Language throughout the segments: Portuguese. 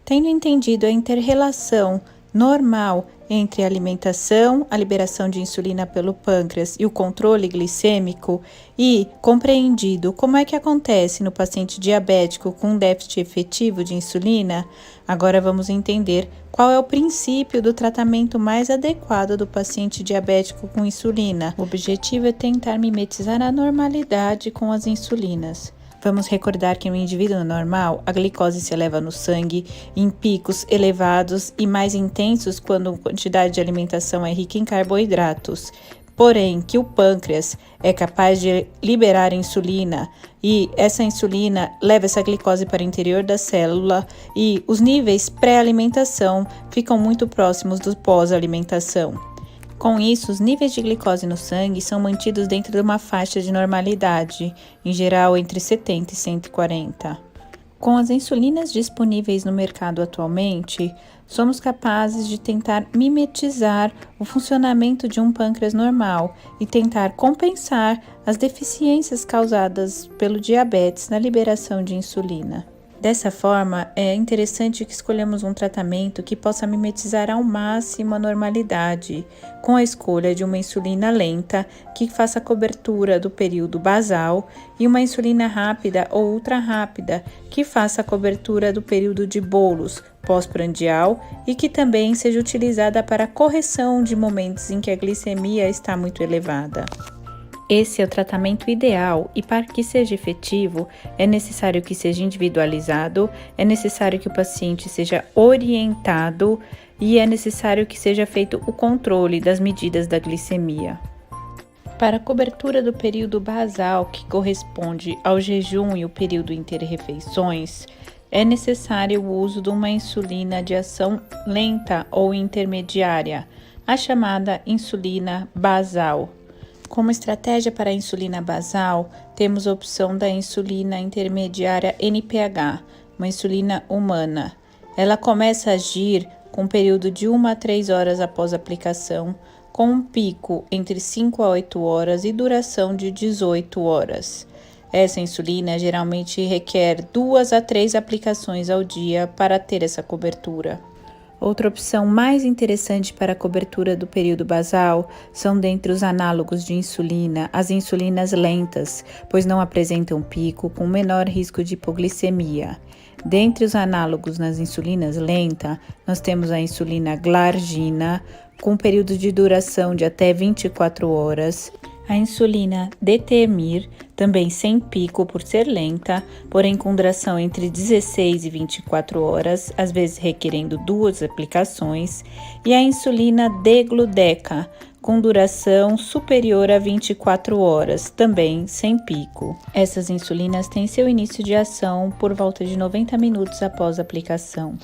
Tendo entendido a inter-relação normal entre a alimentação, a liberação de insulina pelo pâncreas e o controle glicêmico e compreendido como é que acontece no paciente diabético com déficit efetivo de insulina, agora vamos entender qual é o princípio do tratamento mais adequado do paciente diabético com insulina. O objetivo é tentar mimetizar a normalidade com as insulinas. Vamos recordar que no indivíduo normal, a glicose se eleva no sangue em picos elevados e mais intensos quando a quantidade de alimentação é rica em carboidratos. Porém, que o pâncreas é capaz de liberar insulina e essa insulina leva essa glicose para o interior da célula e os níveis pré-alimentação ficam muito próximos do pós-alimentação. Com isso, os níveis de glicose no sangue são mantidos dentro de uma faixa de normalidade, em geral entre 70 e 140. Com as insulinas disponíveis no mercado atualmente, somos capazes de tentar mimetizar o funcionamento de um pâncreas normal e tentar compensar as deficiências causadas pelo diabetes na liberação de insulina. Dessa forma, é interessante que escolhamos um tratamento que possa mimetizar ao máximo a normalidade, com a escolha de uma insulina lenta que faça cobertura do período basal e uma insulina rápida ou ultra rápida que faça a cobertura do período de bolos pós-prandial e que também seja utilizada para correção de momentos em que a glicemia está muito elevada. Esse é o tratamento ideal e para que seja efetivo, é necessário que seja individualizado, é necessário que o paciente seja orientado e é necessário que seja feito o controle das medidas da glicemia. Para a cobertura do período basal, que corresponde ao jejum e o período inter-refeições, é necessário o uso de uma insulina de ação lenta ou intermediária, a chamada insulina basal. Como estratégia para a insulina basal, temos a opção da insulina intermediária NPH, uma insulina humana. Ela começa a agir com um período de 1 a 3 horas após a aplicação, com um pico entre 5 a 8 horas e duração de 18 horas. Essa insulina geralmente requer 2 a 3 aplicações ao dia para ter essa cobertura. Outra opção mais interessante para a cobertura do período basal são dentre os análogos de insulina, as insulinas lentas, pois não apresentam pico com menor risco de hipoglicemia. Dentre os análogos nas insulinas lentas, nós temos a insulina glargina, com período de duração de até 24 horas, a insulina Detemir, também sem pico por ser lenta, porém com duração entre 16 e 24 horas, às vezes requerendo 2 aplicações, e a insulina Degludeca, com duração superior a 24 horas, também sem pico. Essas insulinas têm seu início de ação por volta de 90 minutos após a aplicação.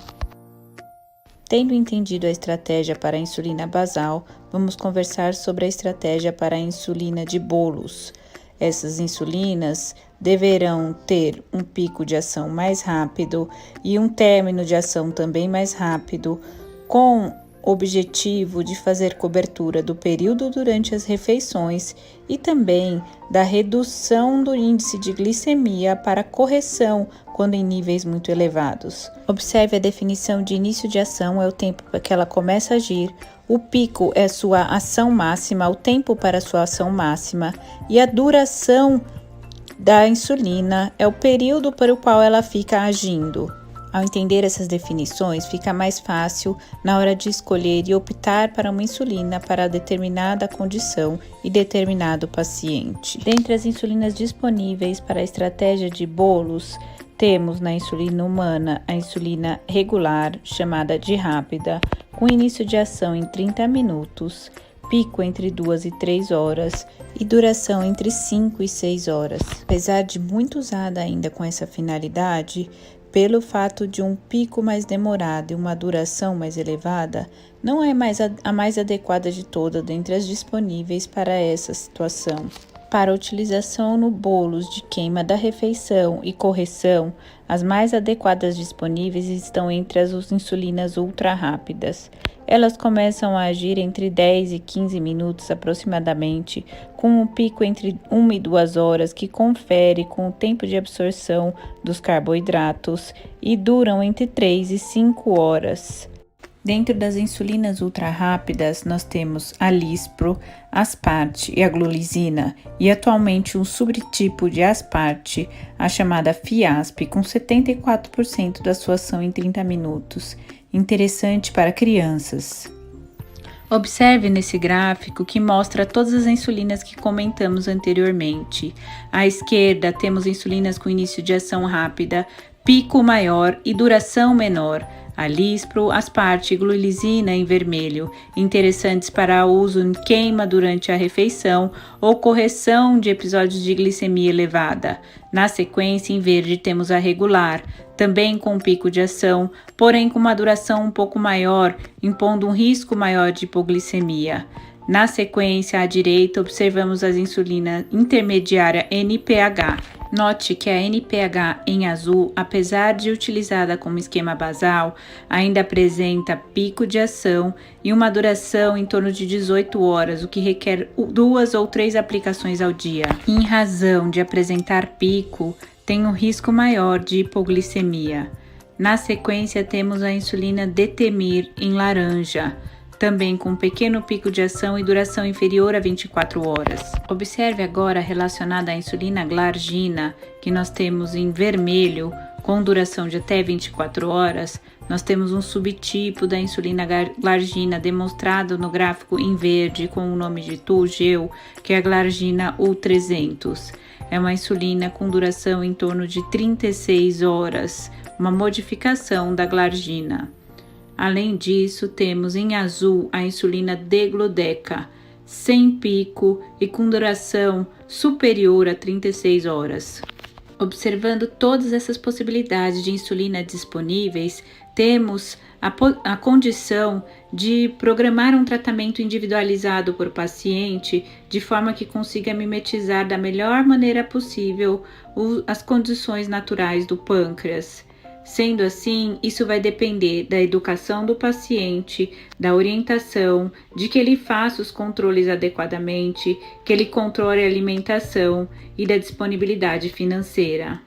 Tendo entendido a estratégia para a insulina basal, vamos conversar sobre a estratégia para a insulina de bolos. Essas insulinas deverão ter um pico de ação mais rápido e um término de ação também mais rápido, com o objetivo de fazer cobertura do período durante as refeições e também da redução do índice de glicemia para correção quando em níveis muito elevados. Observe a definição de início de ação é o tempo para que ela começa a agir, o pico é sua ação máxima, o tempo para sua ação máxima e a duração da insulina é o período para o qual ela fica agindo. Ao entender essas definições, fica mais fácil na hora de escolher e optar para uma insulina para determinada condição e determinado paciente. Dentre as insulinas disponíveis para a estratégia de bolos, temos na insulina humana a insulina regular, chamada de rápida, com início de ação em 30 minutos, pico entre 2 e 3 horas e duração entre 5 e 6 horas. Apesar de muito usada ainda com essa finalidade, pelo fato de um pico mais demorado e uma duração mais elevada, não é mais a mais adequada de todas dentre as disponíveis para essa situação. Para utilização no bolos de queima da refeição e correção, as mais adequadas disponíveis estão entre as insulinas ultra rápidas, Elas começam a agir entre 10 e 15 minutos aproximadamente, com um pico entre 1 e 2 horas que confere com o tempo de absorção dos carboidratos e duram entre 3 e 5 horas. Dentro das insulinas ultra-rápidas, nós temos a Lispro, Asparte e a Glulisina, e atualmente um subtipo de Asparte, a chamada Fiasp, com 74% da sua ação em 30 minutos, interessante para crianças. Observe nesse gráfico que mostra todas as insulinas que comentamos anteriormente. À esquerda, temos insulinas com início de ação rápida, pico maior e duração menor. A Lispro, Asparte e Glulisina em vermelho, interessantes para uso em queima durante a refeição ou correção de episódios de glicemia elevada. Na sequência, em verde, temos a regular, também com pico de ação, porém com uma duração um pouco maior, impondo um risco maior de hipoglicemia. Na sequência, à direita, observamos a insulina intermediária NPH. Note que a NPH em azul, apesar de utilizada como esquema basal, ainda apresenta pico de ação e uma duração em torno de 18 horas, o que requer 2 ou 3 aplicações ao dia. Em razão de apresentar pico, tem um risco maior de hipoglicemia. Na sequência, temos a insulina Detemir em laranja, também com um pequeno pico de ação e duração inferior a 24 horas. Observe agora relacionada à insulina Glargina, que nós temos em vermelho, com duração de até 24 horas, nós temos um subtipo da insulina Glargina demonstrado no gráfico em verde com o nome de Toujeo, que é a Glargina U300. É uma insulina com duração em torno de 36 horas, uma modificação da Glargina. Além disso, temos em azul a insulina Degludec, sem pico e com duração superior a 36 horas. Observando todas essas possibilidades de insulina disponíveis, temos a condição de programar um tratamento individualizado por paciente, de forma que consiga mimetizar da melhor maneira possível as condições naturais do pâncreas. Sendo assim, isso vai depender da educação do paciente, da orientação, de que ele faça os controles adequadamente, que ele controle a alimentação e da disponibilidade financeira.